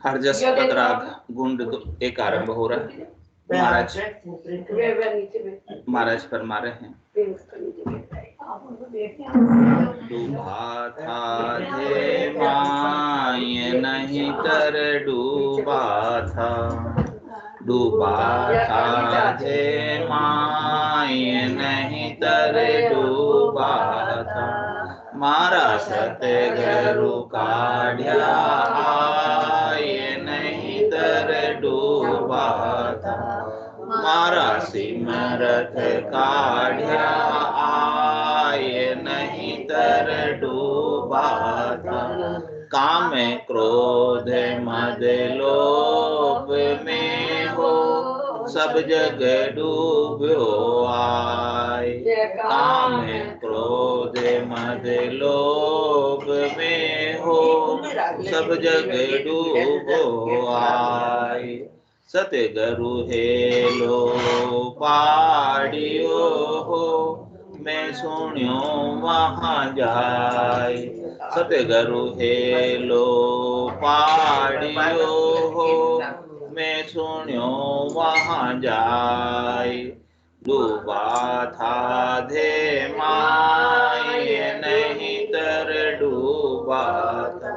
हरजस पदराग गुंड एक आरंभ हो रहा है। महाराज महाराज फरमा रहे हैं, डूबा था थे माय नहीं तर डूबा था, डूबा था थे माय नहीं तर डूबा था, मारा सतगुरु काढ़्या आय नहीं तर डूबा था, मारा सिमरत काढ़्या आय नहीं तर डूबा था, काम क्रोध मद लोभ में हो सब जग डूब्यो आय, काम क्रोध मद लोभ में हो सब जग डूबो आय, सतगुरु हेलो पाड़ियो हो मैं सुनियो वहाँ जाय, सतगुरु हेलो पाड़ियो हो मैं सुनियो वहाँ जाय, डूबा था धे माय नहीं तर डूबा था,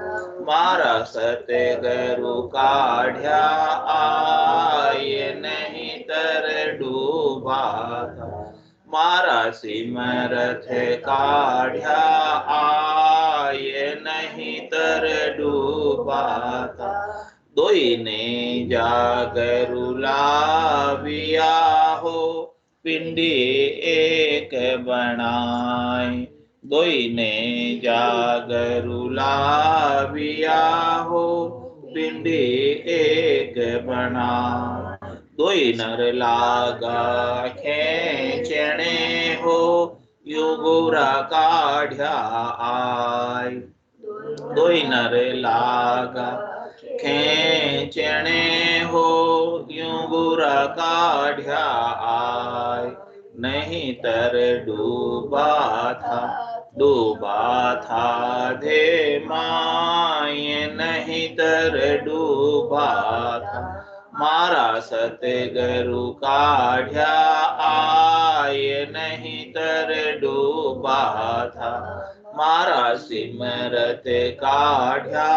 मारा सतगुरु काढ़्या आय नहीं तर डूबा था, मारा सिमरत काढ़्या आय नहीं तर डूबा था, दोई ने जागरु लाविया हो पिंडी एक बनाए, दोई ने जागरु लाविया हो पिंडी एक बना, दोई नर लागा खेचने हो युगुरा काढ़्या आय, दोई नर लागा खेचने हो युगुरा काढ़्या आय, नहीं तर डूबा था, डूबा था धे माय नहीं तर डूबा था, मारा सतगुरु काढ़्या आय नहीं तर डूबा था, मारा सिमरत काढ़्या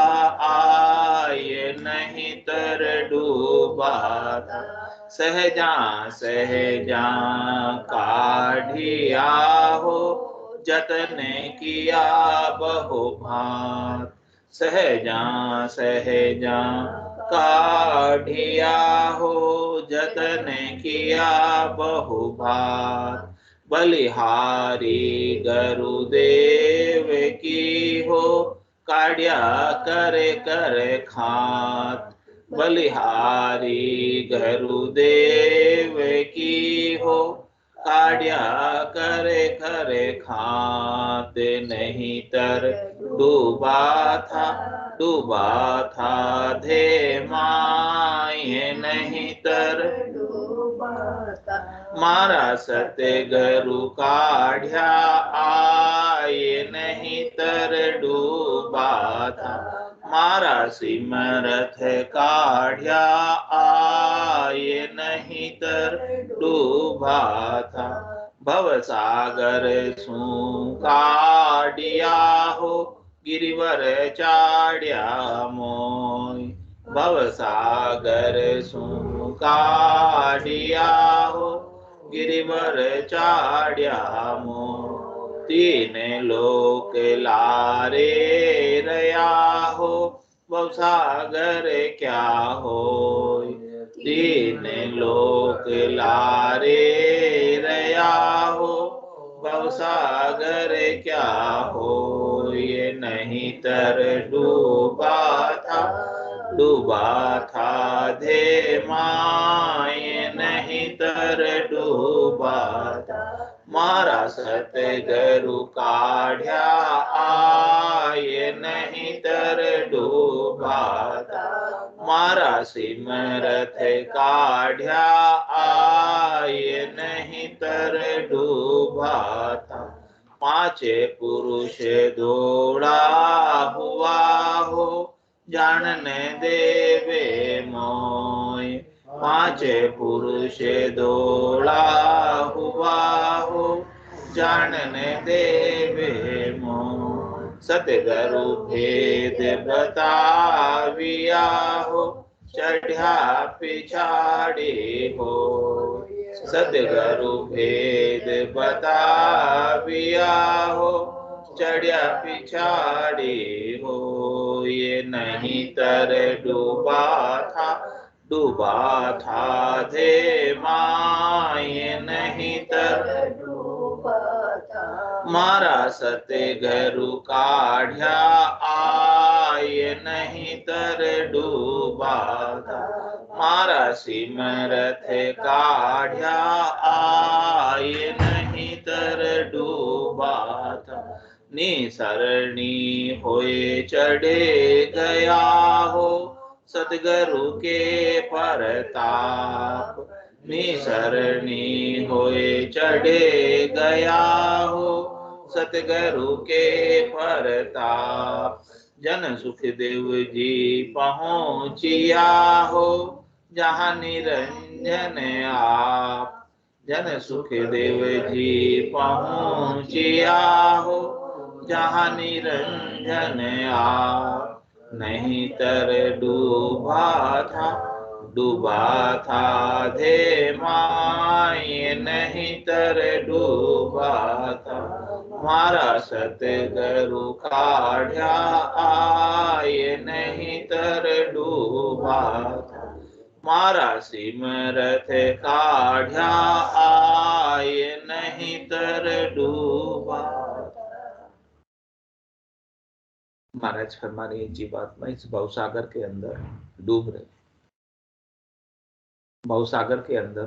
आय नहीं तर डूबा था, सहजा सहजा काढ़िया हो जतन किया बहु भांत, सहजा सहजा काढ़िया हो जतन किया बहु भांत, बलिहारी गुरुदेव की हो काढ़्या करे करे खात, बलिहारी गुरुदेव की हो काढ़्या करे करे खात, नहीं तर डूबा था धे माय नहीं तर डूबा था, मारा सतगुरु काढ़्या आय नहीं तर डूबा था, मारा सिमरत काढ़्या आय नहीं तर डूबा था, भवसागर सु काढ़िया हो गिरिवर चाढ़्या मोय, भवसागर सु काढ़िया हो गिरिवर चाढ़्या मोय, तीन लोक लारे रया हो भवसागर क्या होय, तीन लोक लारे रया हो भवसागर क्या होय, नहीं तर डूबा था धे माय नहीं तर डूबा था, मारा सतगुरु काढ़्या आय नहीं तर डूबा था, मारा सिमरत काढ़्या आय नहीं तर डूबा था, पांचे पुरुष दौड़ा हुआ हो, जानने देवे मोय। पांचे पुरुष दौड़ा हुआ हो, जानने देवे मोय। सतगुरु भेद बताविया हो, चढ़ा पिछाड़ी हो। सतगुरु भेद बताविया हो, चढ़िया पिछाड़ी हो। ये नहीं तर डूबा था धे माँ, ये नहीं तर डूबा था। मारा सतगुरु काढ़िया आय, नहीं तर डूबा था। मारा सिमरथ काढ़िया आय, नहीं तर डूबा था। निसरणी होए चढ़े गया हो, सतगुरु के परताप। निसरणी होए चढ़े गया हो, सतगुरु के परताप। जन सुखदेव जी पहुँचिया हो, जहाँ निरंजन आप। जन सुखदेव जी पहुँचिया हो, जहाँ निरंजन आप। नहीं तर डूबा था धे माय, नहीं तर डूबा था। मारा सतगुरु काढ़िया आय, नहीं तर डूबा था। मारा सिमरथ काढ़िया आय, नहीं तर डूबा। महाराज फरमा रहे जीवात्मा इस भवसागर के अंदर डूब रहे। भवसागर के अंदर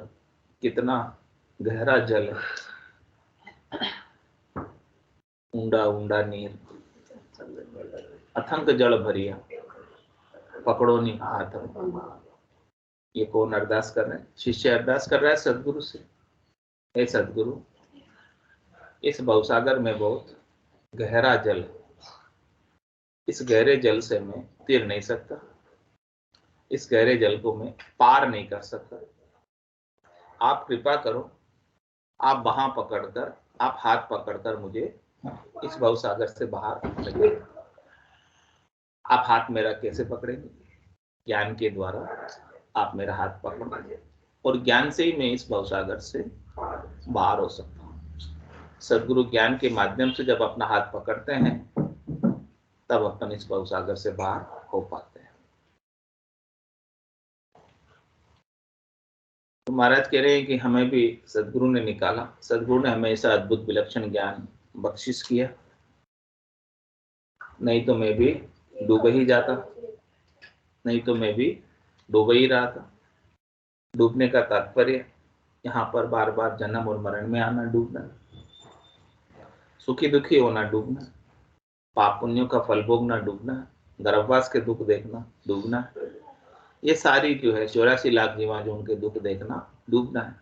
कितना गहरा जल है, ऊंडा ऊंडा नीर, अथंक जल भरिया, पकड़ो नहीं हाथ। ये कौन अरदास कर रहे हैं? शिष्य अरदास कर रहा है सदगुरु से, हे सदगुरु इस भवसागर में बहुत गहरा जल है, इस गहरे जल से मैं तीर नहीं सकता, इस गहरे जल को मैं पार नहीं कर सकता। आप कृपा करो, आप बाहां पकड़कर, आप हाथ पकड़कर मुझे इस भवसागर से बाहर निकालिए। आप हाथ मेरा कैसे पकड़ेंगे? ज्ञान के द्वारा आप मेरा हाथ पकड़ेंगे और ज्ञान से ही मैं इस भवसागर से बाहर हो सकता हूँ। सदगुरु ज्ञान के माध्यम से जब अपना हाथ पकड़ते हैं तब अपन इस भवसागर से बाहर हो पाते हैं। तो महाराज कह रहे हैं कि हमें भी सदगुरु ने निकाला, सदगुरु ने हमें ऐसा अद्भुत विलक्षण ज्ञान बख्शिश किया, नहीं तो मैं भी डूब ही जाता, नहीं तो मैं भी डूब ही रहा था। डूबने का तात्पर्य यहाँ पर बार बार जन्म और मरण में आना डूबना, सुखी दुखी होना डूबना, पाप पुण्यों का फल भोगना डूबना, गर्भवास के दुख देखना डूबना, ये सारी जो है 84 लाख जीवा जो उनके दुख देखना डूबना है।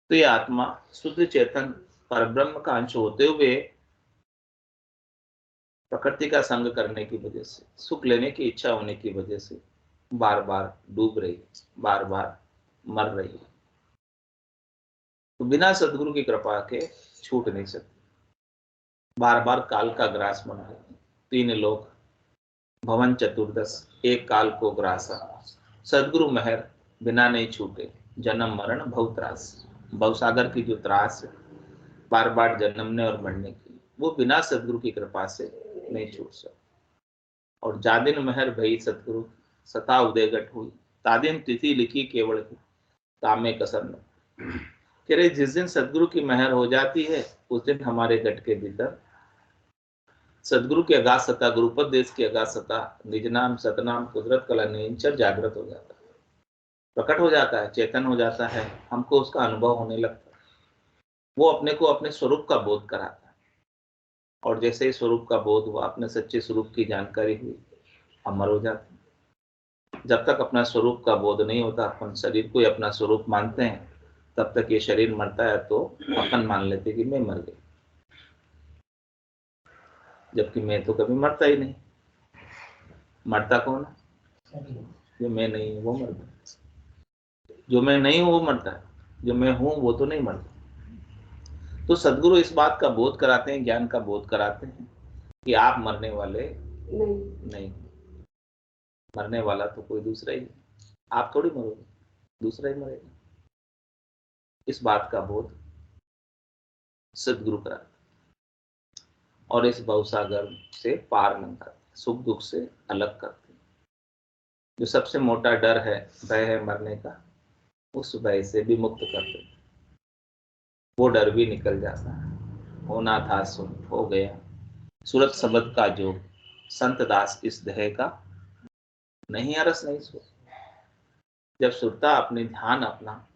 तो ये आत्मा शुद्ध चेतन परब्रह्म का अंश होते हुए प्रकृति का संग करने की वजह से, सुख लेने की इच्छा होने की वजह से बार बार डूब रही, बार बार मर रही है। तो बिना सदगुरु की कृपा के छूट नहीं सकती, बार बार काल का ग्रास बन रही। 3 लोक भवन चतुर्दश एक काल को ग्रासा, सदगुरु मेहर बिना नहीं छूटे, जन्म मरण भव त्रास। भवसागर की जो त्रास है बार बार जन्मने और मरने की, वो बिना सदगुरु की कृपा से नहीं छूट सकती। और जादिन मेहर भई सदगुरु सता उदय गट हुई, तादिन तिथि लिखी केवल तामे कसर न। कह रहे जिस दिन सदगुरु की मेहर हो जाती है उस दिन हमारे गट के भीतर सदगुरु की अगाध सत्ता, गुरुपद देश की अगाध सत्ता, निज नाम सतनाम कुदरत कला निंचर जागृत हो जाता है, प्रकट हो जाता है, चेतन हो जाता है, हमको उसका अनुभव होने लगता है। वो अपने को अपने स्वरूप का बोध कराता है और जैसे ही स्वरूप का बोध हुआ, अपने सच्चे स्वरूप की जानकारी हुई, अमर हो जाते हैं। जब तक अपना स्वरूप का बोध नहीं होता, अपन शरीर को ही अपना स्वरूप मानते हैं, तब तक ये शरीर मरता है तो अपन मान लेते कि मैं मर गई। जबकि मैं तो कभी मरता ही नहीं। मरता कौन है? जो मैं नहीं हूँ वो मरता है। जो मैं नहीं हूँ वो मरता है, जो मैं हूँ वो तो नहीं मरता। तो सदगुरु इस बात का बोध कराते हैं, ज्ञान का बोध कराते हैं कि आप मरने वाले नहीं। मरने वाला तो कोई दूसरा ही है, आप थोड़ी मरोगे, दूसरा ही मरेगा। इस बात का बोध सदगुरु कराते और इस भवसागर से पार लगाते, सुख दुख से अलग करते। जो सबसे मोटा डर है, भय है मरने का, उस भय से भी मुक्त करते, वो डर भी निकल जाता है। होना था सो हो गया, सूरत शब्द का जो संत दास इस देह का, नहीं अरस नहीं सो। जब सुरता अपने ध्यान अपना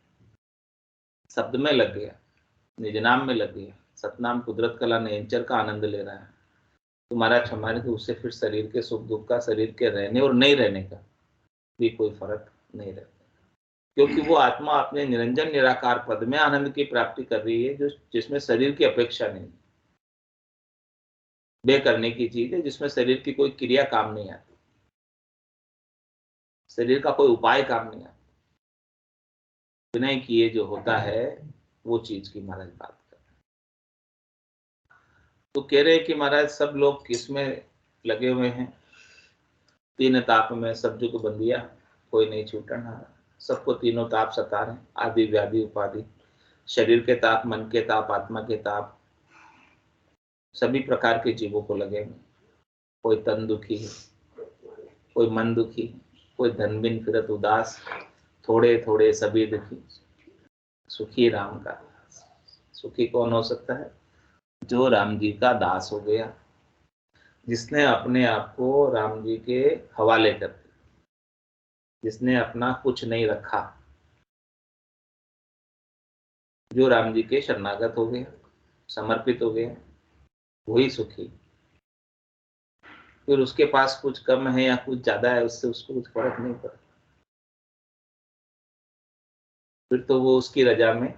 शब्द में लग गया, निज नाम में लग गया, सतनाम कुदरत कला नेचर का आनंद ले रहा है, तो महाराज हमारे को उससे फिर शरीर के सुख दुख का, शरीर के रहने और नहीं रहने का भी कोई फर्क नहीं रहता। क्योंकि वो आत्मा अपने निरंजन निराकार पद में आनंद की प्राप्ति कर रही है, जो जिसमें शरीर की अपेक्षा नहीं, वे करने की चीज है जिसमें शरीर की कोई क्रिया काम नहीं आती, शरीर का कोई उपाय काम नहीं आता, विनय किए जो होता है वो चीज की महाराज बात कर। तो कह रहे हैं कि महाराज सब लोग किसमें लगे हुए हैं? तीन ताप में सब जुग बंदिया, कोई नहीं छूटन हारा। सबको तीनों ताप सता रहे, आदि व्याधि उपाधि, शरीर के ताप, मन के ताप, आत्मा के ताप, सभी प्रकार के जीवों को लगे हुए। कोई तन दुखी है, कोई मन दुखी, कोई धन बिन फिरत उदास, थोड़े थोड़े सभी दुखी, सुखी राम का दास। सुखी कौन हो सकता है? जो राम जी का दास हो गया, जिसने अपने आप को राम जी के हवाले कर दिया, जिसने अपना कुछ नहीं रखा, जो राम जी के शरणागत हो गया, समर्पित हो गया, वही सुखी। फिर उसके पास कुछ कम है या कुछ ज्यादा है, उससे उसको कुछ फर्क नहीं पड़ता। फिर तो वो उसकी रजा में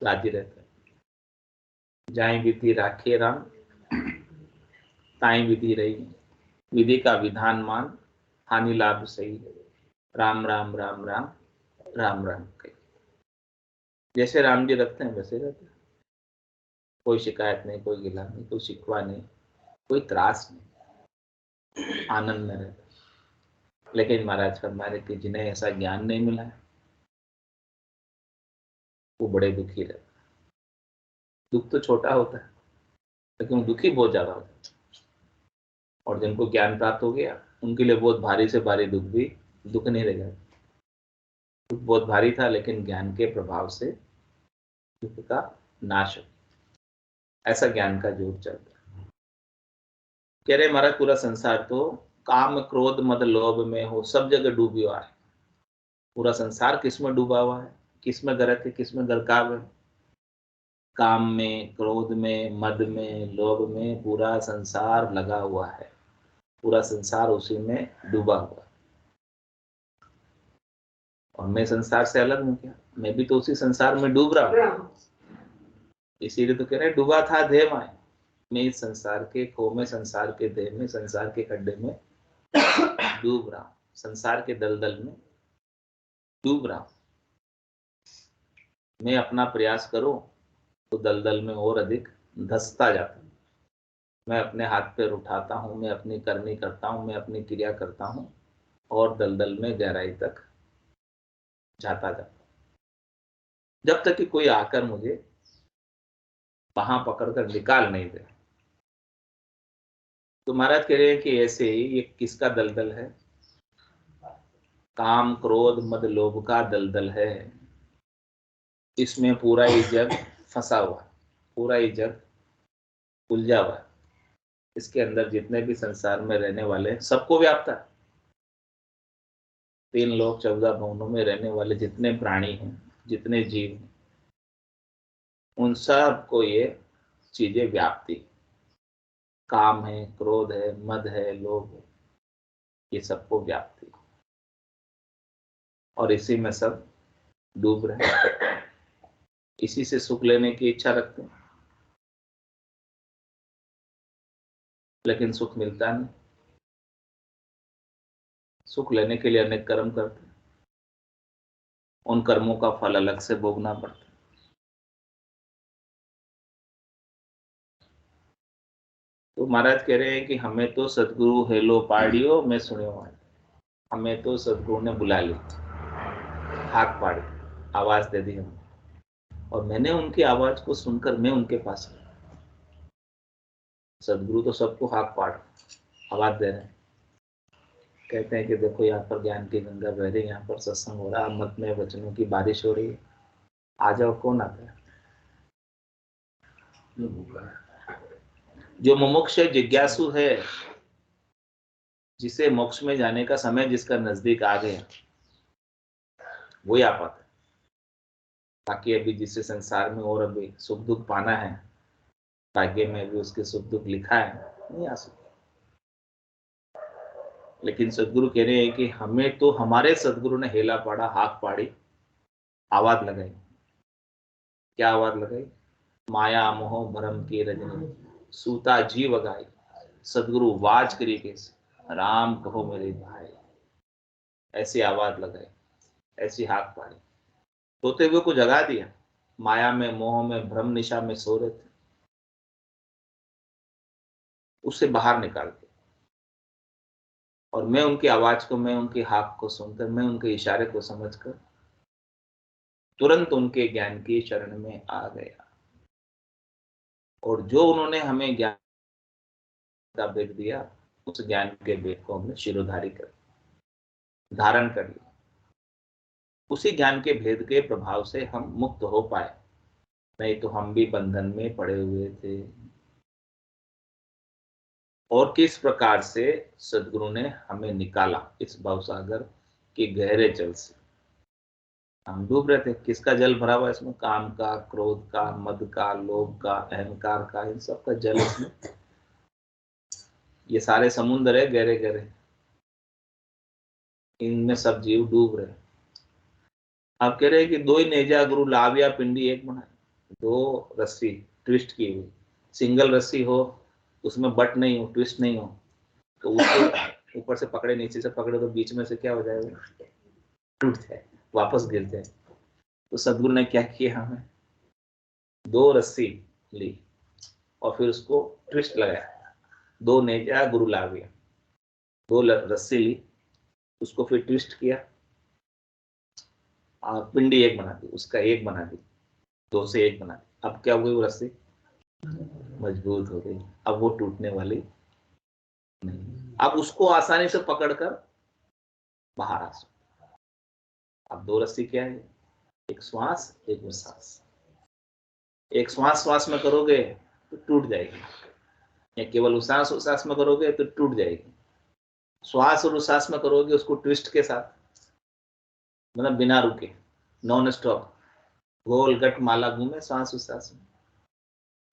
राजी रहता है। जाए विधि राखे राम, ताई विधि रही, विधि का विधान मान, हानि लाभ सही, राम राम राम राम राम राम कही। जैसे राम जी रखते हैं वैसे रहते हैं, कोई शिकायत नहीं, कोई गिला नहीं, कोई शिकवा नहीं, कोई त्रास नहीं, आनंद में रहते। लेकिन महाराज फरमाए कि जिन्हें ऐसा ज्ञान नहीं मिला है वो बड़े दुखी रहते। दुख तो छोटा होता है लेकिन वो दुखी बहुत ज्यादा होता है। और जिनको ज्ञान प्राप्त हो गया उनके लिए बहुत भारी से भारी दुख भी दुख नहीं रहेगा। दुख बहुत भारी था लेकिन ज्ञान के प्रभाव से दुख का नाश हो, ऐसा ज्ञान का योग चलता है। कह रहे महाराज पूरा संसार तो काम क्रोध मद लोभ में हो, सब जगह डूबी हुआ है। पूरा संसार किस में डूबा हुआ है, किस में गर्क है, किस में गरकाव है? काम में, क्रोध में, मद में, लोभ में पूरा संसार लगा हुआ है। पूरा संसार उसी में डूबा हुआ है। और मैं संसार से अलग हूं क्या? मैं भी तो उसी संसार में डूब रहा हूँ। इसीलिए तो कह रहे डूबा था देह माए, मैं इस संसार के खो में, संसार के देह में, संसार के खड्डे में डूब रहा हूँ, संसार के दलदल में डूब रहा हूँ। मैं अपना प्रयास करूं तो दलदल में और अधिक धंसता जाता हूं। मैं अपने हाथ पैर उठाता हूं, मैं अपनी करनी करता हूं, मैं अपनी क्रिया करता हूं और दलदल में गहराई तक जाता जाता हूं, जब तक कि कोई आकर मुझे वहां पकड़कर निकाल नहीं दे। तो महाराज कह रहे हैं कि ऐसे ही ये किसका दलदल है? काम क्रोध मद लोभ का दलदल है। इसमें पूरा ही जग फंसा हुआ है, पूरा ही जग उलझा हुआ है। इसके अंदर जितने भी संसार में रहने वाले हैं सबको व्यापता है। 3 लोक 14 भवनों में रहने वाले जितने प्राणी हैं, जितने जीव हैं, उन सबको ये चीजें व्याप्ति। काम है, क्रोध है, मद है, लोभ है, ये सबको व्याप्ति। और इसी में सब डूब रहे हैं, इसी से सुख लेने की इच्छा रखते हैं। लेकिन सुख मिलता नहीं। सुख लेने के लिए अनेक कर्म करते, उन कर्मों का फल अलग से भोगना पड़ता। तो महाराज कह रहे हैं कि हमें तो सदगुरु हेलो पाड़ियो मैं सुनियो आए। हमें तो सदगुरु ने बुला ली, हाथ पाड़ी, आवाज दे दी हमें, और मैंने उनकी आवाज को सुनकर मैं उनके पास गया। सदगुरु तो सबको हाथ पाड़ आवाज दे रहे हैं, कहते हैं कि देखो यहाँ पर ज्ञान की गंगा बह रही है, यहाँ पर सत्संग हो रहा है, मत में वचनों की बारिश हो रही है, आ जाओ। कौन आता है? जो मुमुक्ष जिज्ञासु है, जिसे मोक्ष में जाने का समय जिसका नजदीक आ गया, वही आ पाता है। बाकी अभी जिसे संसार में और अभी सुख दुख पाना है, भाग्य में भी उसके सुख दुख लिखा है, नहीं आ सकता। लेकिन सदगुरु कह रहे हैं कि हमें तो हमारे सदगुरु ने हेला पाड़ा, हाथ पाड़ी, आवाज लगाई। क्या आवाज लगाई? माया मोह भरम की रजनी सूता जीव गाई, सदगुरु वाज करी कैसे राम कहो मेरे भाई। ऐसी आवाज लगाई, ऐसी हाथ पाड़ी, सोते हुए को जगा दिया। माया में मोह में भ्रम निशा में सो रहे थे, उससे बाहर निकाल दिया। और मैं उनकी आवाज को, मैं उनकी हाक को सुनकर, मैं उनके इशारे को समझकर तुरंत उनके ज्ञान की शरण में आ गया। और जो उन्होंने हमें ज्ञान का भेद दिया, उस ज्ञान के भेद को हमने शिरोधारी कर धारण कर लिया। उसी ज्ञान के भेद के प्रभाव से हम मुक्त हो पाए, नहीं तो हम भी बंधन में पड़े हुए थे। और किस प्रकार से सदगुरु ने हमें निकाला इस भवसागर के गहरे जल से। हम डूब रहे थे, किसका जल भरा हुआ है इसमें? काम का, क्रोध का, मद का, लोभ का, अहंकार का, इन सब का जल इसमें। ये सारे समुद्र है गहरे गहरे, इनमें सब जीव डूब रहे। आप कह रहे हैं कि दो ही नेजा गुरु लाविया पिंडी एक बनाए। दो रस्सी ट्विस्ट की हुई, सिंगल रस्सी हो, उसमें बट नहीं हो, ट्विस्ट नहीं हो, तो उसको ऊपर से पकड़े, नीचे से पकड़े, तो बीच में से क्या हो जाएगा? टूट जाए, वापस गिर जाए। तो सदगुरु ने क्या किया? हमें दो रस्सी ली और फिर उसको ट्विस्ट लगाया। दो नेजा गुरु लाविया, दो रस्सी ली, उसको फिर ट्विस्ट किया और पिंडी एक बना दी, उसका एक बना दी, दो से एक बना दी। अब क्या हुई? वो रस्सी मजबूत हो गई, अब वो टूटने वाली नहीं। अब उसको आसानी से पकड़कर बाहर आ सकते। अब दो रस्सी क्या है? एक श्वास, एक निश्वास। एक श्वास श्वास में करोगे तो टूट जाएगी, या केवल उसास उसास में करोगे तो टूट जाएगी। श्वास और उसास में करोगे उसको ट्विस्ट के साथ, मतलब बिना रुके, नॉन स्टॉप, गोल गट माला घूमे श्वास उसास में।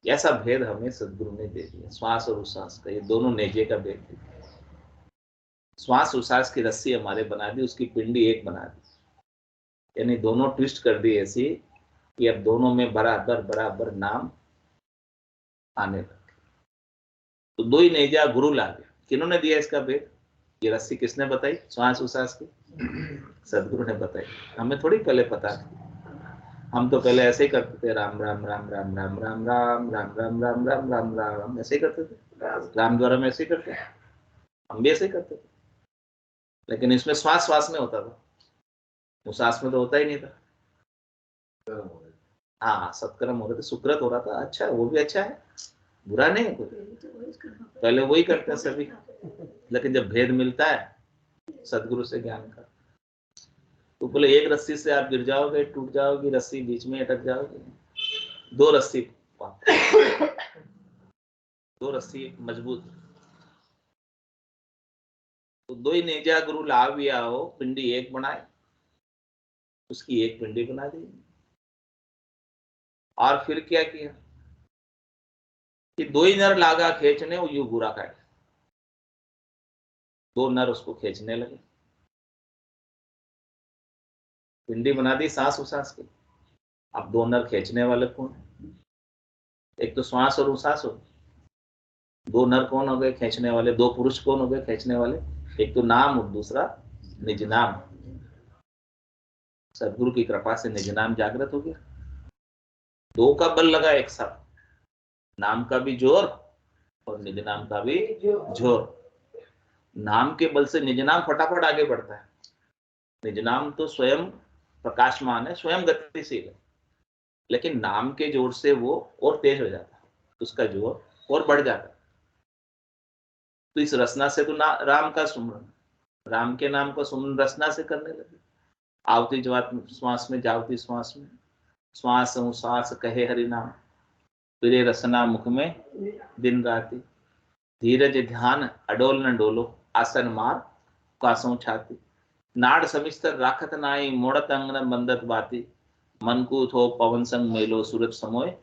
ऐसा भेद हमें सदगुरु ने दे दिया, श्वास और उसास का, ये दोनों नेजे का भेद दिया। श्वास उसास की रस्सी हमारे बना दी, उसकी पिंडी एक बना दी, यानी दोनों ट्विस्ट कर दी ऐसी कि अब दोनों में बराबर बराबर नाम आने लगे। तो दो ही नेजा गुरु ला गया। किन्होंने दिया इसका भेद? ये रस्सी किसने बताई? श्वास उसास की सदगुरु ने बताई। हमें थोड़ी पहले पता था, हम तो पहले ऐसे ही करते थे, राम राम राम राम राम राम राम राम राम राम राम राम राम, ऐसे ही करते थे। राम द्वारा में ऐसे ही करते, हम भी ऐसे ही करते थे। लेकिन इसमें श्वास श्वास में होता था, उसास में तो होता ही नहीं था। हाँ, सत्कर्म हो रहे थे, सुकृत हो रहा था, अच्छा, वो भी अच्छा है, बुरा नहीं है कुछ। पहले वही करते हैं सभी, लेकिन जब भेद मिलता है सदगुरु से ज्ञान का, तो बोले एक रस्सी से आप गिर जाओगे, टूट जाओगी रस्सी, बीच में अटक जाओगे। दो रस्सी, दो रस्सी मजबूत। तो दो ही नेजा गुरु लाविया हो, पिंडी एक बनाए, उसकी एक पिंडी बना दी। और फिर क्या किया कि दो ही नर लागा खींचने, वो यू बुरा काटे। दो नर उसको खींचने लगे, पिंडी बना दी सांस उसास की। अब दो नर खींचने वाले कौन है? एक तो श्वास और उसास हो, दो नर कौन हो गए खींचने वाले, दो पुरुष कौन हो गए खींचने वाले, एक तो नाम और दूसरा निज नाम। सदगुरु की कृपा से निज नाम जागृत हो गया, दो का बल लगा एक साथ, नाम का भी जोर और निज नाम का भी जोर। नाम के बल से निज नाम फटाफट आगे बढ़ता है। निज नाम तो स्वयं प्रकाशमान है, स्वयं गतिशील है, लेकिन नाम के जोर से वो और तेज हो जाता है, उसका जोर और बढ़ जाता है। तो इस रचना से तो राम का सुमरन, राम के नाम को सुमरन रचना से करने लगे। आवती श्वास में, जावती श्वास में, श्वास श्वास कहे हरि नाम, फिरे रसना मुख में दिन राति, धीरज ध्यान अडोल न डोलो, आसन मार कासों छाती, नाड़ समिस्तर राखत नाई, मोड़त अंगन बंदत बाती, मन को थो पवन संग मेलो, सूरत समोय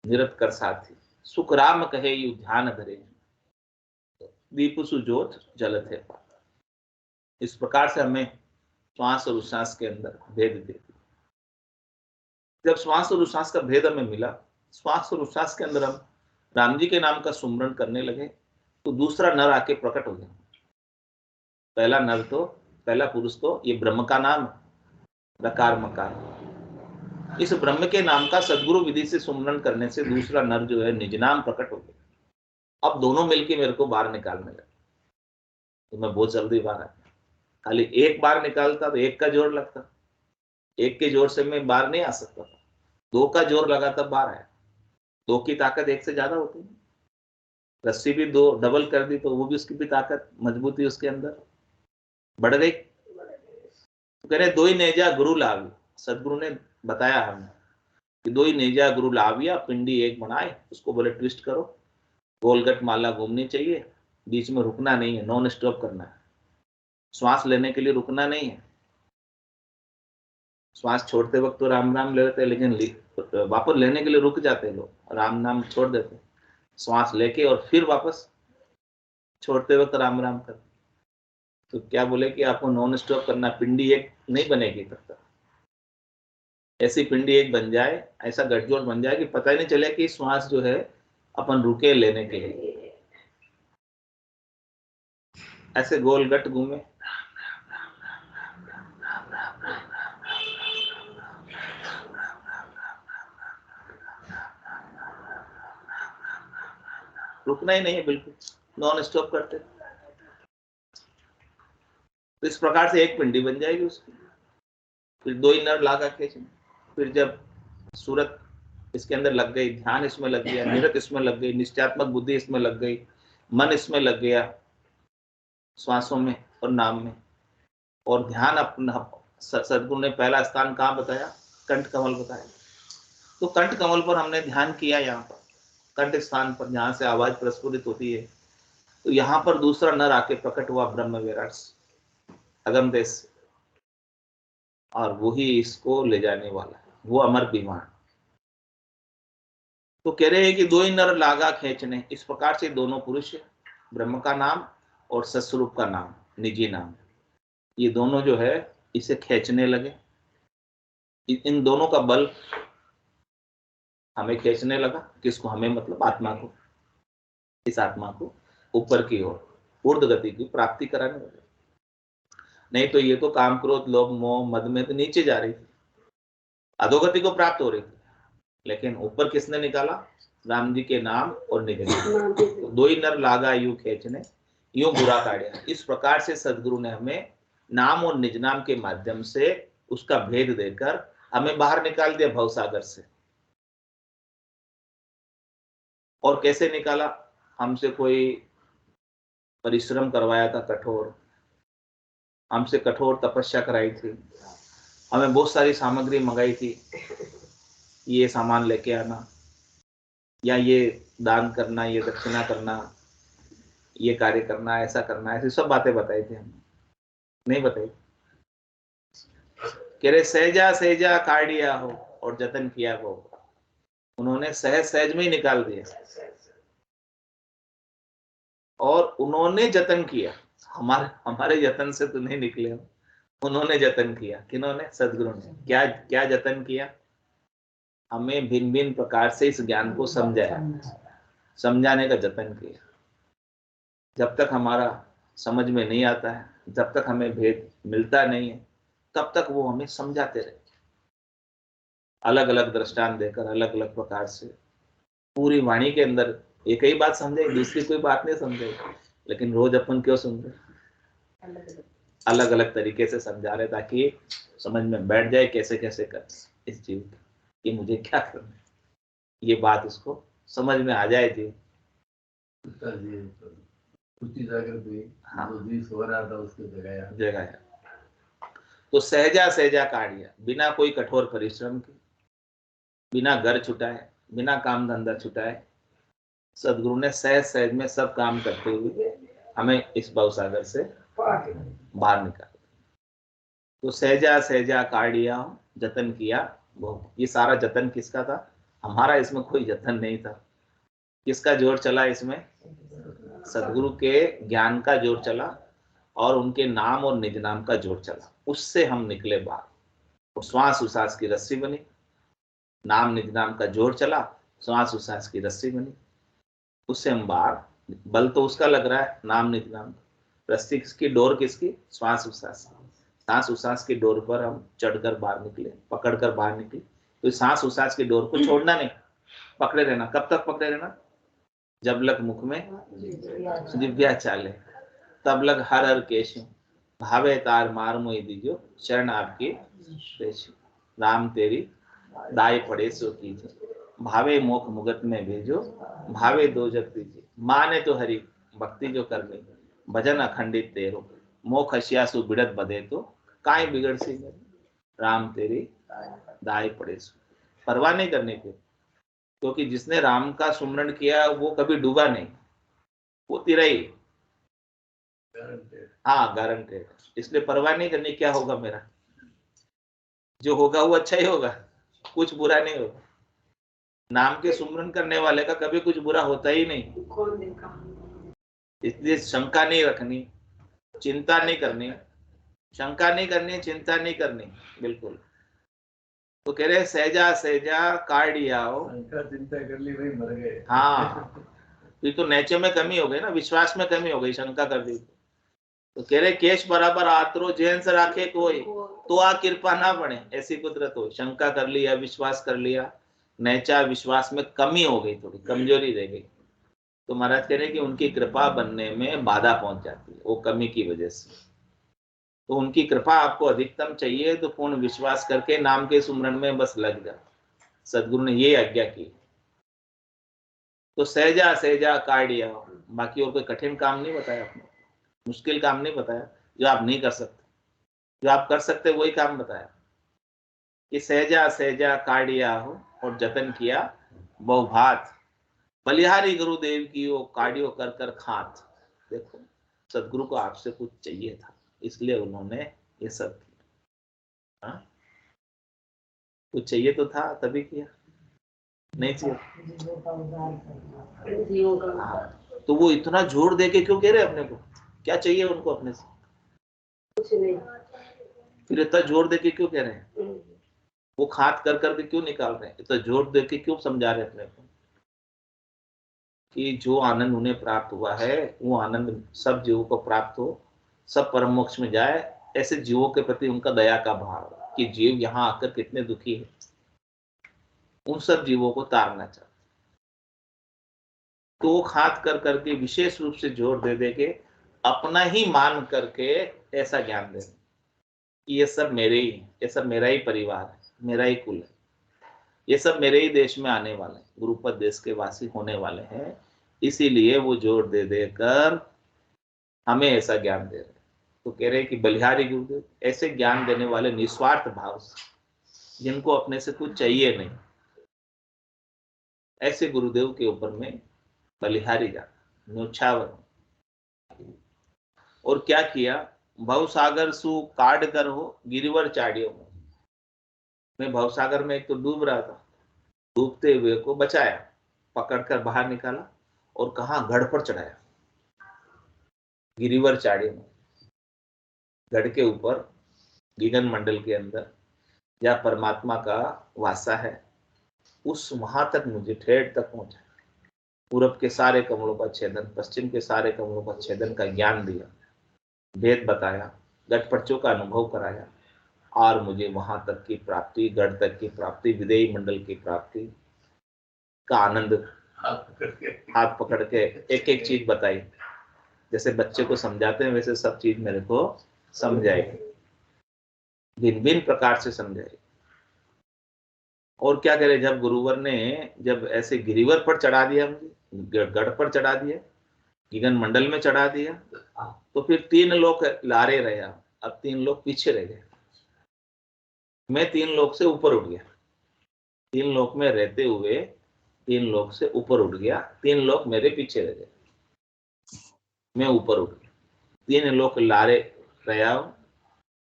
निरत कर साथी, सुख राम कहे यु ध्यान धरे, दीप सुजोत जलत है। इस प्रकार से हमें श्वास और उच्छ्वास के अंदर भेद देती। जब श्वास और उच्छ्वास का भेद हमें मिला, श्वास और उच्छ्वास के अंदर हम राम जी के नाम का सुमरन करने लगे, तो दूसरा नर आके प्रकट हो गया। पहला नर तो, पहला पुरुष तो ये ब्रह्म का नाम रकार मकार, इस ब्रह्म के नाम का सदगुरु विधि से सुमरन करने से दूसरा नर जो है निज नाम प्रकट हो गया। अब दोनों मिलके मेरे को बाहर निकालने लगे, तो मैं बहुत जल्दी बाहर आया। खाली एक बार निकालता तो एक का जोर लगता, एक के जोर से मैं बाहर नहीं आ सकता था, दो का जोर लगा तब बाहर आया। दो की ताकत एक से ज्यादा होती है, रस्सी भी दो डबल कर दी तो वो भी उसकी भी ताकत मजबूती उसके अंदर बढ़ गई। तो कह रहे दो ही नेजा गुरु लावी, सदगुरु ने बताया हमें कि दो ही नेजा गुरु लाविया, पिंडी एक बनाए, उसको बोले ट्विस्ट करो, गोलगट माला घूमनी चाहिए, बीच में रुकना नहीं है, नॉन स्टॉप करना है, श्वास लेने के लिए रुकना नहीं है। श्वास छोड़ते वक्त तो राम राम ले लेते, लेकिन वापस लेने के लिए रुक जाते लोग, राम नाम छोड़ देते, श्वास लेके और फिर वापस छोड़ते वक्त राम राम कर। तो क्या बोले कि आपको नॉन स्टॉप करना, पिंडी एक नहीं बनेगी तब तक। ऐसी पिंडी एक बन जाए, ऐसा गठजोड़ बन जाए कि पता ही नहीं चले कि श्वास जो है अपन रुके लेने के लिए, ऐसे गोल गट घूमे। रुकना ही नहीं है बिल्कुल, नॉन स्टॉप करते। तो इस प्रकार से एक पिंडी बन जाएगी उसकी। फिर दो ही नर लागा खींचने, फिर जब सूरत इसके अंदर लग गई, ध्यान इसमें लग गया, निरत इसमें लग गई, निश्चयात्मक बुद्धि इसमें लग गई, मन इसमें लग गया, श्वासों में और नाम में, और ध्यान अपना, सदगुरु ने पहला स्थान कहाँ बताया, कंठ कमल बताया। तो कंठ कमल पर हमने ध्यान किया, यहाँ पर कंठ स्थान पर जहां से आवाज प्रस्फुरित होती है, तो यहाँ पर दूसरा नर आके प्रकट हुआ, ब्रह्म विराट अगम देश, और वही इसको ले जाने वाला है, वो अमर विमान। तो कह रहे हैं कि दो ही नर लागा खींचने, इस प्रकार से दोनों पुरुष, ब्रह्म का नाम और सस्वरूप का नाम, निजी नाम, ये दोनों जो है इसे खींचने लगे। इन दोनों का बल हमें खींचने लगा, किसको, हमें मतलब आत्मा को, इस आत्मा को ऊपर की ओर ऊर्ध्व गति की प्राप्ति कराने लगे। नहीं तो ये तो काम क्रोध लोभ मोह मद में तो नीचे जा रही थी, अधोगति को प्राप्त हो रही थी, लेकिन ऊपर किसने निकाला, राम जी के नाम और निज नाम। तो दो ही नर लागा यूं खींचने, यूं बुरा काढ़िया। इस प्रकार से सदगुरु ने हमें नाम और निज नाम के माध्यम से उसका भेद देकर हमें बाहर निकाल दिया भवसागर से। और कैसे निकाला, हमसे कोई परिश्रम करवाया था कठोर, हमसे कठोर तपस्या कराई थी, हमें बहुत सारी सामग्री मंगाई थी, ये सामान लेके आना, या ये दान करना, ये दक्षिणा करना, ये कार्य करना, ऐसा करना, ऐसी सब बातें बताई थी हमने, नहीं बताई। कह रहे सहजा सहजा काढ़िया हो और जतन किया हो, उन्होंने सहज सहज में ही निकाल दिया, और उन्होंने जतन किया, हमारे जतन से तो नहीं निकले, उन्होंने जतन किया। किन्होंने, सदगुरु ने। क्या क्या जतन किया, हमें भिन्न भिन्न प्रकार से इस ज्ञान को समझाया, समझाने का जतन किया। जब तक हमारा समझ में नहीं आता है, जब तक हमें भेद मिलता नहीं है, तब तक वो हमें समझाते रहे, अलग अलग दृष्टांत देकर, अलग अलग प्रकार से। पूरी वाणी के अंदर एक ही बात समझे, दूसरी कोई बात नहीं समझे, लेकिन रोज अपन क्यों सुन रहे, अलग अलग तरीके से समझा रहे, ताकि समझ में बैठ जाए कैसे कैसे कर इस जीव की मुझे क्या करना है, ये बात उसको समझ में आ जाए जी। हाँ, सो रहा था, उसको जगाया। तो सहजा सहजा काढ़िया, बिना कोई कठोर परिश्रम के, बिना घर छुटाए, बिना काम धंधा छुटाए, सदगुरु ने सहज सहज में सब काम करते हुए हमें इस भवसागर से बाहर निकाला। तो सहजा सहजा काढ़िया, जतन किया वो। ये सारा जतन किसका था? हमारा इसमें कोई जतन नहीं था। किसका जोर चला इसमें? सदगुरु के ज्ञान का जोर चला और उनके नाम और निज नाम का जोर चला, उससे हम निकले बाहर। और श्वास उसास की रस्सी बनी, नाम निज नाम का जोर चला, श्वास उसास की रस्सी बनी, उससे हम बाहर। बल तो उसका लग रहा है, नाम निज नाम, रस्सी किसकी, डोर किसकी? श्वास उसास। सांस उसास की डोर पर हम चढ़कर बाहर निकले, पकड़कर बाहर निकले। तो सांस उसास की डोर को छोड़ना नहीं, पकड़े रहना। कब तक पकड़े रहना? जब लग मुख में दिव्या चाले, तब लग हर हर केशु, भावे तार मार मोई दीजो, शरण आपकी पेशु। राम तेरी दाई पड़े सो कीजे, भावे मोख मुगत में भेजो, भावे दो जग दीजिए। माने तो हरि भक्ति जो करनी, भजन अखंडित तेरो, मोख हसियासु बिड़त बदे तो, काई बिगड़ सी मेरी। राम तेरी दाई पड़े सो, परवाह नहीं करने की, क्योंकि जिसने राम का सुमरण किया वो कभी डूबा नहीं, वो तिरई। हाँ, गारंटेड। इसलिए परवाह नहीं करनी क्या होगा मेरा, जो होगा वो अच्छा ही होगा, कुछ बुरा नहीं होगा। नाम के सुमरन करने वाले का कभी कुछ बुरा होता ही नहीं। इसलिए शंका नहीं रखनी, चिंता नहीं करनी, शंका नहीं करनी, चिंता नहीं करनी, बिल्कुल। तो कह रहे सहजा सहजा काढ़िया हो, चिंता कर ली भाई, मर गए। हाँ, ये तो नेचर में कमी हो गई ना, विश्वास में कमी हो गई, शंका कर दी। तो कह रहे केश बराबर आतरो जेन से राखे कोई, तो आ कृपा ना बने, ऐसी कुदरत हो। शंका कर लिया, विश्वास कर लिया, नैचा विश्वास में कमी हो गई, थोड़ी कमजोरी रह गई, तो महाराज कह रहे कि उनकी कृपा बनने में बाधा पहुंच जाती है वो कमी की वजह से। तो उनकी कृपा आपको अधिकतम चाहिए तो पूर्ण विश्वास करके नाम के सुमरन में बस लग जाए, सदगुरु ने ये आज्ञा की। तो सहजा सहजा काढ़िया, बाकी और कोई कठिन काम नहीं बताया आपने, मुश्किल काम नहीं बताया जो आप नहीं कर सकते, जो आप कर सकते वही काम बताया कि सहजा सहजा काढ़िया हो और जतन किया बहुभात, बलिहारी गुरुदेव की वो काढ़ियो कर कर खात। देखो, सदगुरु को आपसे कुछ चाहिए था, इसलिए उन्होंने ये सब किया। हाँ? कुछ चाहिए तो था तभी किया, नहीं चाहिए। हाँ, तो वो इतना जोर दे के क्यों कह रहे अपने को, क्या चाहिए उनको अपने से? कुछ नहीं। फिर इतना जोर दे के क्यों कह रहे हैं? वो खात कर करके क्यों निकाल रहे हैं, इतना जोर दे के क्यों समझा रहे हैं अपने को कि जो आनंद उन्हें प्राप्त हुआ है वो आनंद सब जीवों को प्राप्त हो, सब परम मोक्ष में जाए। ऐसे जीवों के प्रति उनका दया का भाव कि जीव यहाँ आकर कितने दुखी है, उन सब जीवों को तारना चाहते। तो वो खात कर करके विशेष रूप से जोर दे दे के अपना ही मान करके ऐसा ज्ञान दे कि ये सब मेरे ही, ये सब मेरा ही परिवार है, मेरा ही कुल है, ये सब मेरे ही देश में आने वाले हैं, गुरुपद देश के वासी होने वाले हैं। इसीलिए वो जोर दे देकर हमें ऐसा ज्ञान दे रहे। तो कह रहे कि बलिहारी गुरुदेव ऐसे ज्ञान देने वाले निस्वार्थ भाव से, जिनको अपने से कुछ चाहिए नहीं, ऐसे गुरुदेव के ऊपर में बलिहारी जाना, न्योछावर। और क्या किया? भवसागर सु काट कर हो गिरिवर चाड़ियों में। मैं भवसागर में एक तो डूब रहा था, डूबते हुए को बचाया, पकड़कर बाहर निकाला और कहा गढ़ पर चढ़ाया, गिरिवर चाड़ियों में, गढ़ के ऊपर गगन मंडल के अंदर जहाँ परमात्मा का वासा है, उस वहां तक मुझे ठेठ तक पहुंचा। पूरब के सारे कमलों का छेदन, पश्चिम के सारे कमलों का छेदन का ज्ञान दिया, भेद बताया, घटपटों का अनुभव कराया, और मुझे वहां तक की प्राप्ति, गढ़ तक की प्राप्ति, विदेही मंडल की प्राप्ति का आनंद हाथ पकड़ के एक एक चीज बताई। जैसे बच्चे को समझाते हैं वैसे सब चीज मेरे को समझाई, भिन्न भिन्न प्रकार से समझाई। और क्या करे, जब गुरुवर ने जब ऐसे गिरिवर पर चढ़ा दिया, मुझे गढ़ पर चढ़ा दिया, गगन मंडल में चढ़ा दिया, तो फिर 3 लोग लारे रहे, अब 3 लोग पीछे रह गए। मैं 3 लोग से ऊपर उठ गया, 3 लोग में रहते हुए 3 लोग से ऊपर उठ गया, 3 लोग मेरे पीछे रह गए, मैं ऊपर उठ गया। 3 लोग लारे रहा,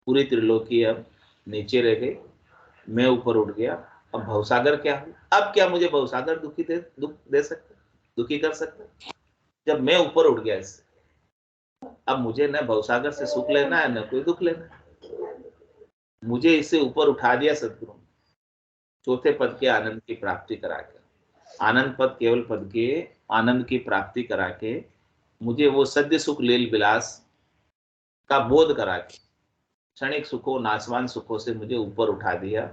पूरी त्रिलोकी अब नीचे रह गई, मैं ऊपर उठ गया। अब भवसागर क्या है? अब क्या मुझे भवसागर दुख दे सकते, दुखी कर सकते? जब मैं ऊपर उठ गया इससे, अब मुझे न भवसागर से सुख लेना है, न कोई दुख लेना है। मुझे इससे ऊपर उठा दिया सदगुरु, चौथे पद के आनंद की प्राप्ति करा के, आनंद पद केवल पद के आनंद की प्राप्ति करा के, मुझे वो सद्य सुख लील विलास का बोध करा के, क्षणिक सुखों नासवान सुखों से मुझे ऊपर उठा दिया।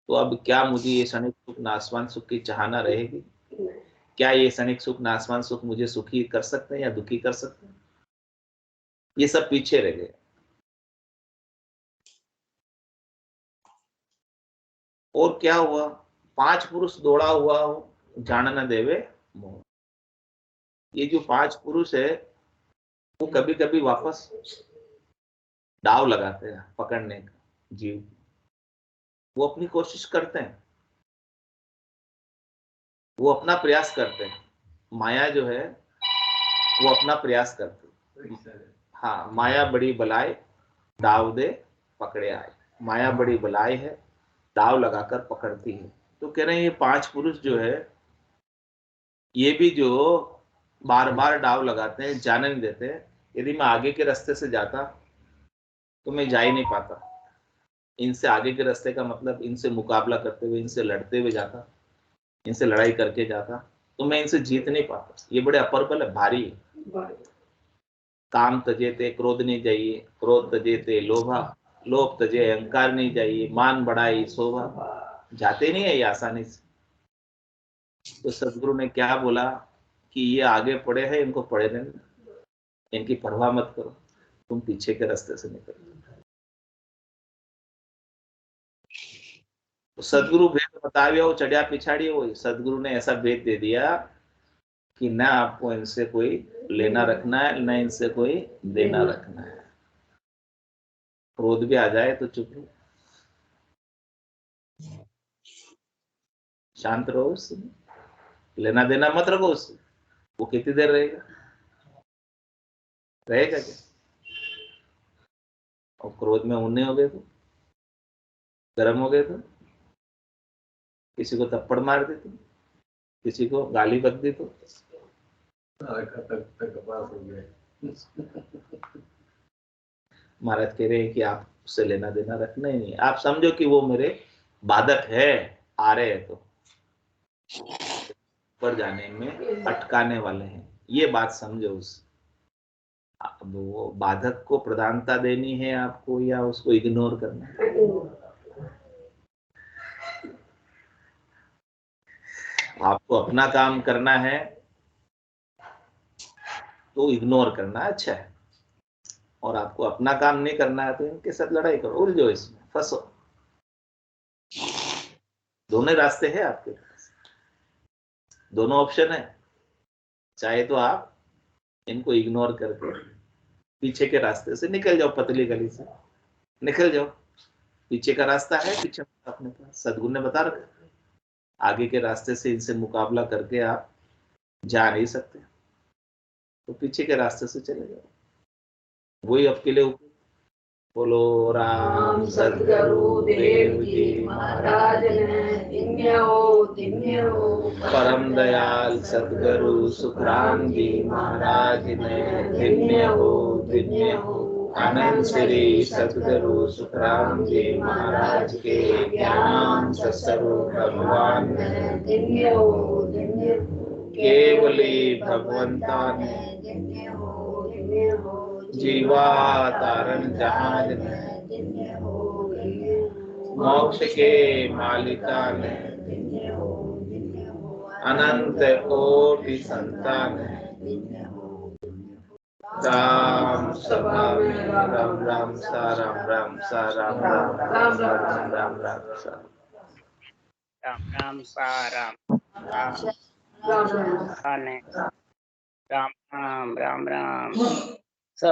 तो अब क्या मुझे ये क्षणिक सुख नासवान सुख की चाहना रहेगी? क्या ये क्षणिक सुख नासवान सुख मुझे सुखी कर सकते हैं या दुखी कर सकते हैं? ये सब पीछे रह गए। और क्या हुआ? 5 पुरुष दौड़ा हुआ हो, जान न देवे मोह। ये जो 5 पुरुष है वो कभी कभी वापस दाव लगाते हैं पकड़ने का जीव, वो अपनी कोशिश करते हैं, वो अपना प्रयास करते हैं। माया जो है वो अपना प्रयास करती है। हाँ, माया बड़ी बलाय दाव दे पकड़े आए, माया बड़ी बलाय है, दाव लगाकर पकड़ती है। तो कह रहे हैं ये 5 पुरुष जो है, ये भी जो बार बार दाव लगाते हैं, जाने नहीं देते। यदि मैं आगे के रास्ते से जाता तो मैं जा ही नहीं पाता। इनसे आगे के रास्ते का मतलब इनसे मुकाबला करते हुए, इनसे लड़ते हुए जाता, इनसे लड़ाई करके जाता, तो मैं इनसे जीत नहीं पाता। ये बड़े अपरबल है, भारी है। काम तजे ते क्रोध नहीं चाहिए, क्रोध तजे ते लोभा, लोभ तजे अहंकार नहीं चाहिए, मान बढ़ाई शोभा, जाते नहीं है ये आसानी से। तो सदगुरु ने क्या बोला कि ये आगे पड़े हैं, इनको पड़े रहने, इनकी परवाह मत करो, तुम पीछे के रास्ते से निकलो। तो सदगुरु भेद बतावे हो चढ़िया पिछाड़ी हो, सदगुरु ने ऐसा भेद दे दिया कि ना आपको इनसे कोई लेना रखना है, ना इनसे कोई देना रखना है। क्रोध भी आ जाए तो चुप रहो, शांत रहो, उससे लेना देना मत रखो उससे। वो कितनी देर रहेगा, रहेगा क्या? और क्रोध में उन्ने हो गए तो, गर्म हो गए तो, किसी को थप्पड़ मार दे तो, किसी को गाली बक दी तो, महाराज कह रहे हैं कि आप उससे लेना देना रखना ही नहीं। आप समझो कि वो मेरे बाधक है, आ रहे हैं तो ऊपर जाने में अटकाने वाले हैं, ये बात समझो। उस अब वो बाधक को प्रधानता देनी है आपको या उसको इग्नोर करना है? आपको अपना काम करना है तो इग्नोर करना अच्छा है, और आपको अपना काम नहीं करना है तो इनके साथ लड़ाई करो, उलझो, इसमें फंसो। दोनों रास्ते हैं आपके पास, दोनों ऑप्शन है। चाहे तो आप इनको इग्नोर करके पीछे के रास्ते से निकल जाओ, पतली गली से निकल जाओ, पीछे का रास्ता है पीछे अपने पास, सदगुरु ने बता रखा है। आगे के रास्ते से इनसे मुकाबला करके आप जा नहीं सकते, तो पीछे के रास्ते से चले जाओ, वही आपके लिए। बोलो राम सद्गुरु देव जी महाराज ने, परम दयाल सद्गुरु सुखराम जी महाराज ने, धन्य हो आनंद श्री सद्गुरु सुखराम जी महाराज के ज्ञान सत्स्वरूप भगवान, धन्य हो। केवली भगवंता ने जीवा तारण जहाज ने मोक्ष के मालिका ने अनंत कोटि संतान राम सभा में राम राम सा राम राम सा राम राम राम राम राम राम सा राम राम सा राम राम राम राम राम राम